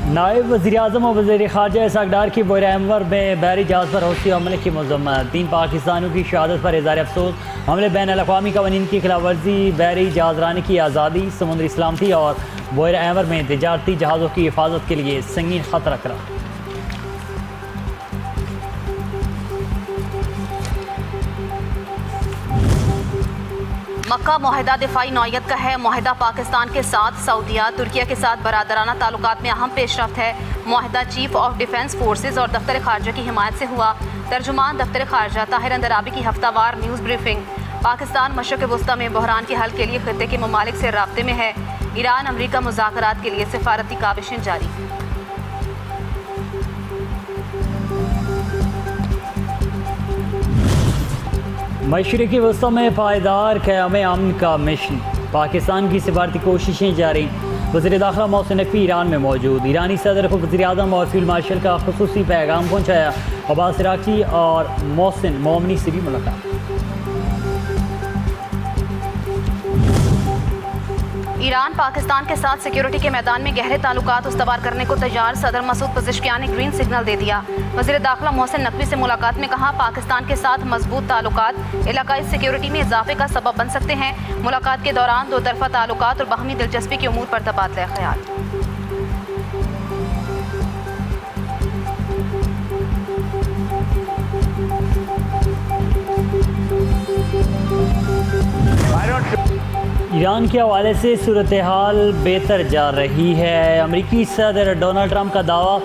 नायब वज़ीर-ए-आज़म और वज़ीर ख़ारजा इसहाक़ की बहर अहमर में बहरी जहाज़ पर हौसी हमले की मज़म्मत। 3 पाकिस्तानियों की शहादत पर इज़हार अफसोस। हमले बैन अल-अक़वामी क़वानीन की खिलाफ वर्जी, बहरी जहाज़रानी की आज़ादी, समुद्री सलामती और बहर अहमर में तिजारती जहाज़ों की हिफाजत के लिए संगीन ख़तरा करार। मक्का मुआहदा दिफाई नौयत का है। मुआहदा पाकिस्तान के साथ सऊदीया, तुर्किया के साथ बरादराना ताल्लुकात में अहम पेशरफ्त है। मुआहदा चीफ ऑफ डिफेंस फोर्सेज और दफ्तर खारजा की हिमायत से हुआ। तर्जुमान दफ्तर खारजा ताहिर अंदराबी की हफ्तावार न्यूज़ ब्रीफिंग। पाकिस्तान मशरक़ वस्ता में बहरान के हल के लिए खित्ते के ममालिक से राब्ते में है। ईरान अमरीका मुज़ाकरात के लिए सिफारती काविशें जारी। मशरिक़ी वस्ता में पायदार क़याम अमन का मिशन। पाकिस्तान की सिफारती कोशिशें जारी। वज़ीर दाखिला मोहसिन नकवी ईरान में मौजूद। ईरानी सदर को वज़ीर-ए-आज़म और फील्ड मार्शल का ख़ुसूसी पैगाम पहुँचाया। अब्बास इराक़ची और मोहसिन मोमनी से भी मुलाकात। ईरान पाकिस्तान के साथ सिक्योरिटी के मैदान में गहरे ताल्लुकात उस्तवार करने को तैयार। सदर मसूद पज़ेश्कियान ने ग्रीन सिग्नल दे दिया। वज़ीर दाखिला मोहसिन नकवी से मुलाकात में कहा, पाकिस्तान के साथ मजबूत ताल्लुकात इलाकाई सिक्योरिटी में इजाफे का सबब बन सकते हैं। मुलाकात के दौरान दो तरफा ताल्लुकात और बाहमी दिलचस्पी के उमूर पर तबादला ख्याल। ईरान के हवाले से सूरत हाल बेहतर जा रही है। अमरीकी सदर डोनाल्ड ट्रंप का दावा,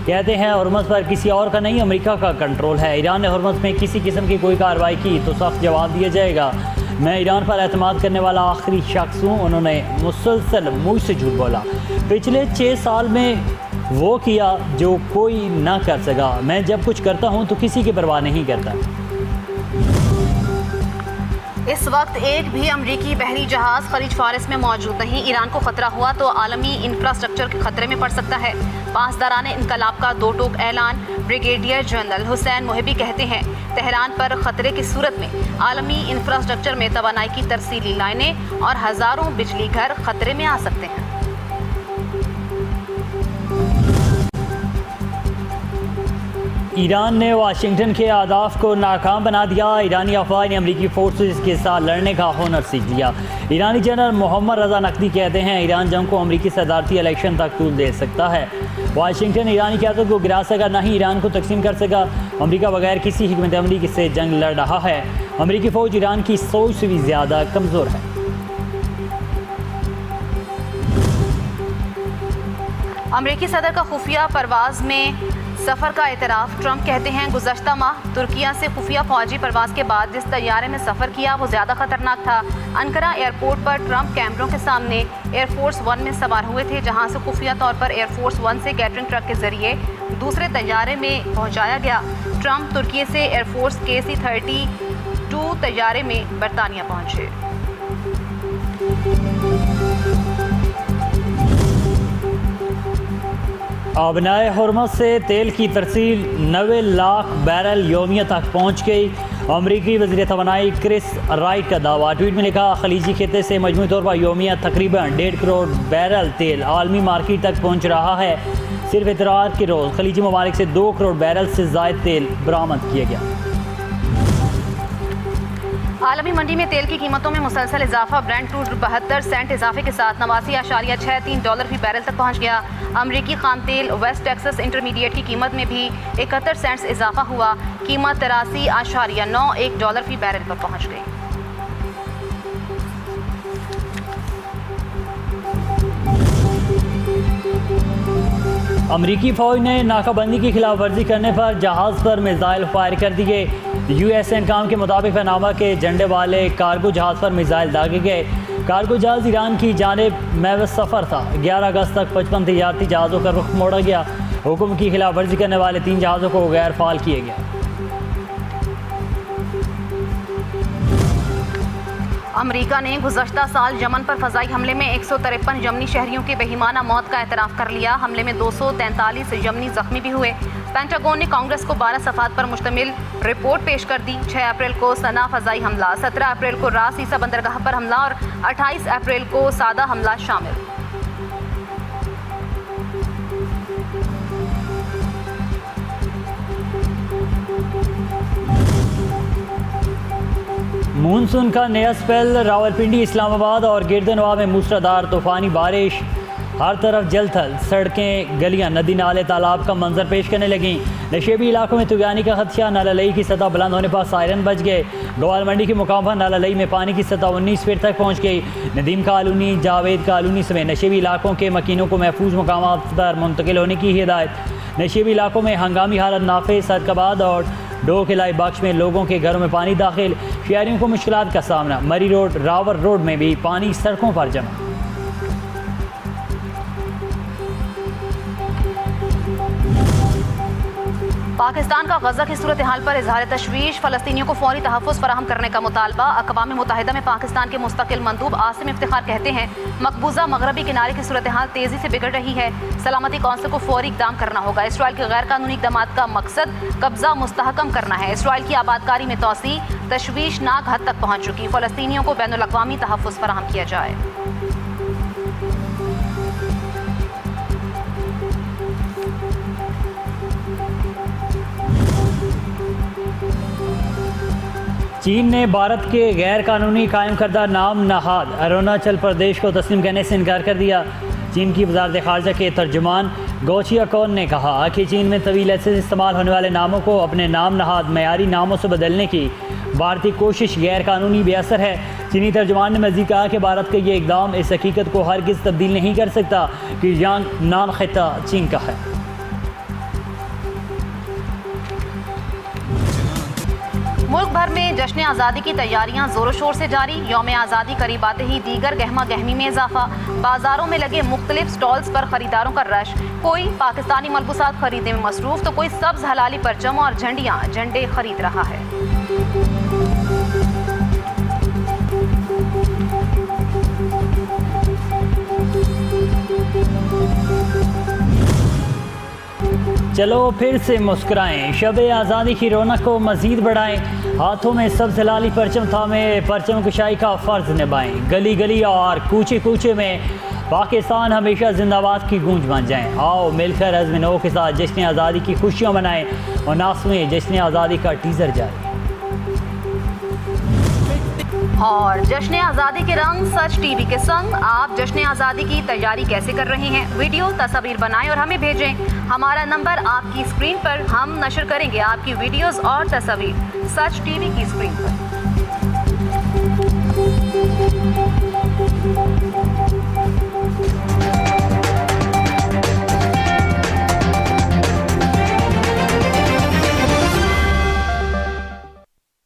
कहते हैं हरमुज़ पर किसी और का नहीं अमेरिका का कंट्रोल है। ईरान ने हरमुज़ में किसी किस्म की कोई कार्रवाई की तो सख्त जवाब दिया जाएगा। मैं ईरान पर एतमाद करने वाला आखिरी शख्स हूँ। उन्होंने मुसलसल मुझ से झूठ बोला। पिछले 6 साल में वो किया जो कोई ना कर सका। मैं जब कुछ करता हूँ तो किसी की परवाह नहीं करता। इस वक्त एक भी अमरीकी बहरी जहाज़ खलीज फारिस में मौजूद नहीं। ईरान को खतरा हुआ तो आलमी इंफ्रास्ट्रक्चर के खतरे में पड़ सकता है। पासदारान इनकलाब का 2 टोक ऐलान। ब्रिगेडियर जनरल हुसैन मोहिबी कहते हैं, तेहरान पर खतरे की सूरत में आलमी इंफ्रास्ट्रक्चर में तवानाई की तरसीली लाइनें और हज़ारों बिजली घर खतरे में आ सकते हैं। ईरान ने वाशिंगटन के अहदाफ को नाकाम बना दिया। ईरानी अफवाज ने अमरीकी फोर्सेस के साथ लड़ने का हुनर सीख लिया। ईरानी जनरल मोहम्मद रजा नकवी कहते हैं, ईरान जंग को अमरीकी सदारती इलेक्शन तक तूल दे सकता है। वाशिंगटन ईरानी क़यादत को गिरा सका, ना ही ईरान को तकसीम कर सका। अमरीका बगैर किसी हिकमत अमली से जंग लड़ रहा है। अमरीकी फ़ौज ईरान की सोच से भी ज़्यादा कमज़ोर है। अमरीकी सदर का खुफिया परवाज़ में सफ़र का एतराफ़। ट्रंप कहते हैं, गुज़श्ता माह तुर्किया से खुफिया फ़ौजी परवाज़ के बाद जिस तैयारे में सफ़र किया वो ज़्यादा ख़तरनाक था। अंकारा एयरपोर्ट पर ट्रंप कैमरों के सामने एयरफोर्स 1 में सवार हुए थे, जहां से खुफिया तौर पर एयरफोर्स 1 से कैटरिंग ट्रक के ज़रिए दूसरे तैयारे में पहुंचाया गया। ट्रंप तुर्की से एयरफोर्स KC-32 तैयारे में बरतानिया पहुंचे। आबनाए हरमुज़ से तेल की तरसील 90 लाख बैरल योमिया तक पहुँच गई। अमरीकी वज़ीर तवानाई क्रिस राइट का दावा। ट्वीट में लिखा, खलीजी खित्ते से मजमूई तौर पर योमिया तकरीबन 1.5 करोड़ बैरल तेल आलमी मार्केट तक पहुँच रहा है। सिर्फ इतवार के रोज़ खलीजी ममालिक से 2 करोड़ बैरल से ज़ायद तेल बरामद किया गया। आलमी मंडी में तेल की कीमतों में मुसलसल इजाफा। ब्रेंट क्रूड 72 सेंट इजाफे के साथ $89.63 फी बैरल तक पहुंच गया। अमरीकी खाम तेल वेस्ट टेक्सास इंटरमीडिएट की कीमत में भी 71 सेंट्स इजाफा हुआ। कीमत $83.91 फी बैरल पर पहुंच गई। अमरीकी फ़ौज ने नाकाबंदी की खिलाफ वर्जी करने पर जहाज़ पर मिसाइल फायर कर दिए। USCENTCOM के मुताबिक पनामा के झंडे वाले कार्गो जहाज़ पर मिसाइल दागे गए। कार्गो जहाज़ ईरान की जानिब महज सफ़र था। 11 अगस्त तक 55 तिजारती जहाज़ों का रुख मोड़ा गया। हुक्म की खिलाफ वर्जी करने वाले 3 जहाज़ों को गैर फाल किया गया। अमरीका ने गुज़श्ता साल यमन पर फ़ज़ाई हमले में 153 यमनी शहरियों की बेईमाना मौत का एतराफ़ कर लिया। हमले में 243 यमनी ज़ख्मी भी हुए। पेंटागन ने कांग्रेस को 12 सफ़ात पर मुश्तमिल रिपोर्ट पेश कर दी। 6 अप्रैल को सना फ़ज़ाई हमला, 17 अप्रैल को रास ईसा बंदरगाह पर हमला और 28 अप्रैल को सादा हमला शामिल। मानसून का नया स्पेल, रावलपिंडी, इस्लामाबाद और गिरदनवा में मूसलाधार तूफ़ानी बारिश। हर तरफ जल थल, सड़कें, गलियां, नदी नाले, तालाब का मंजर पेश करने लगी। नशेबी इलाकों में तुगानी का खदशा, नाला लई की सतह बुलंद होने पर सायरन बच गए। गोवाल मंडी के मुकाम पर नाला लई में पानी की सतह 19 फीट तक पहुँच गई। नदीम कॉलोनी, जावेद कॉलोनी समेत नशेबी इलाकों के मकीनों को महफूज मकामात पर मुंतकिल होने की हिदायत। नशेबी इलाकों में हंगामी हालत नाफिज। सदकाबाद और डो किलाई बख्श में लोगों के घरों में पानी दाखिल, शहरियों को मुश्किलात का सामना। मरी रोड, रावर रोड में भी पानी सड़कों पर जमा। पाकिस्तान का गजा की सूरत हाल पर इजहार तशवीश, फ़लस्तीनियों को फौरी तहफ़्फ़ुज़ फराहम करने का मुतालबा। अक़वाम मुत्तहिदा में पाकिस्तान के मुस्तकिल मंदूब आसिम इफ्तिखार कहते हैं मकबूजा मगरबी किनारे की सूरत हाल तेज़ी से बिगड़ रही है, सलामती कौंसिल को फौरी इक़दाम करना होगा। इसराइल के गैर कानूनी इक़दामात का मकसद कब्ज़ा मुस्तहकम करना है। इसराइल की आबादकारी में तोसी तशवीशनाक हद तक पहुँच चुकी, फ़लस्तीनियों को बैनुल अक़वामी तहफ़्फ़ुज़ फराहम किया जाए। चीन ने भारत के गैर कानूनी कायम करदा नाम नहाद अरुणाचल प्रदेश को तस्लीम करने से इनकार कर दिया। चीन की वज़ारत ख़ारजा के तर्जुमान गोचिया कौन ने कहा कि चीन में तवील अरसे से इस्तेमाल होने वाले नामों को अपने नाम नहाद मयारी नामों से बदलने की भारतीय कोशिश गैर कानूनी बेअसर है। चीनी तर्जुमान ने मज़ीद कहा कि भारत का ये इक़दाम इस हकीकत को हरगिज़ तब्दील नहीं कर सकता कि याननान ख़िता चीन का है। मुल्क भर में जश्न आज़ादी की तैयारियां जोरों शोर से जारी। यौम आज़ादी करीब आते ही दीगर गहमा गहमी में इजाफा। बाजारों में लगे मुख्तलिफ स्टॉल्स पर खरीदारों का रश। कोई पाकिस्तानी मलबूसात खरीदने में मसरूफ तो कोई सब्ज हलाली परचम और झंडे खरीद रहा है। चलो फिर से मुस्कुराएं, शब आज़ादी की रौनक को मज़ीद बढ़ाएं, हाथों में सब्ज़ हलाली परचम थामे परचम कुशाई का फ़र्ज़ निभाएं। गली गली और कूचे कूचे में पाकिस्तान हमेशा जिंदाबाद की गूंज बन जाएं। आओ मिलकर अज़्म नो के साथ जश्न आज़ादी की खुशियाँ मनाएं और नाज़्में जश्न आज़ादी का टीज़र जारी। और जश्न आज़ादी के रंग सच टीवी के संग आप जश्न आज़ादी की तैयारी कैसे कर रहे हैं? वीडियो तस्वीर बनाएं और हमें भेजें। हमारा नंबर आपकी स्क्रीन पर, हम नशर करेंगे आपकी वीडियोस और तस्वीर सच टीवी की स्क्रीन पर।